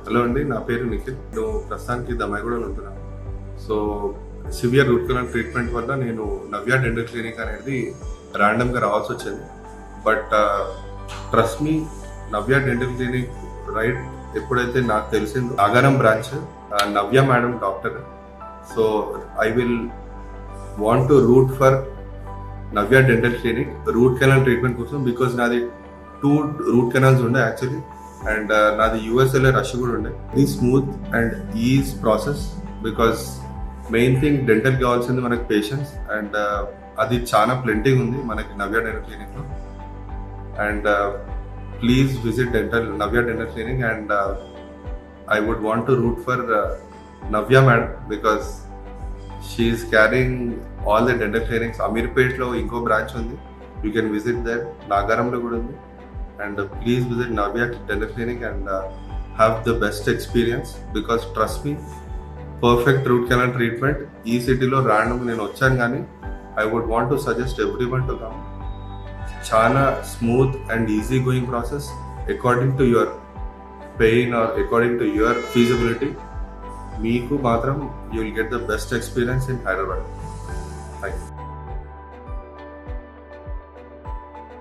Hello అండి, నా పేరు నిఖిల్. నేను ప్రస్తుతానికి దమ్మాయిగూడలో ఉంటున్నాను. So severe root canal treatment వల్ల నేను నవ్య డెంటల్ క్లినిక్ అనేది ర్యాండమ్గా రావాల్సి వచ్చింది. But trust me, Navya dental clinic right ఎప్పుడైతే నాకు తెలిసిందో Nagaram branch, Navya madam doctor. So I will want to root for Navya dental clinic root canal treatment కోసం. బికాజ్ నాది 2 రూట్ కెనాల్స్ ఉండే యాక్చువల్లీ, అండ్ నాది యూఎస్ఎల్ఏ రష్ కూడా ఉండే. ఇది smooth and is process. Because main thing dental కావాల్సింది మనకి patients, and అది చాలా ప్లెంటీగా ఉంది మనకి నవ్య డెంటల్ క్లినిక్లో. And please visit Navya dental clinic. And I would want to root for Navya madam because she is caring all the dental clinics. అమీర్పేట్లో ఇంకో బ్రాంచ్ ఉంది, యూ కెన్ విజిట్ దర్. నాగారంలో కూడా ఉంది. And please visit Navya Dental Clinic and have the best experience, because trust me, perfect root canal treatment ee city lo random nenu vachanu gaani I would want to suggest everyone to come. Chana smooth and easy going process according to your pain or according to your feasibility. Meeku matram you will get the best experience in Hyderabad. Thank you.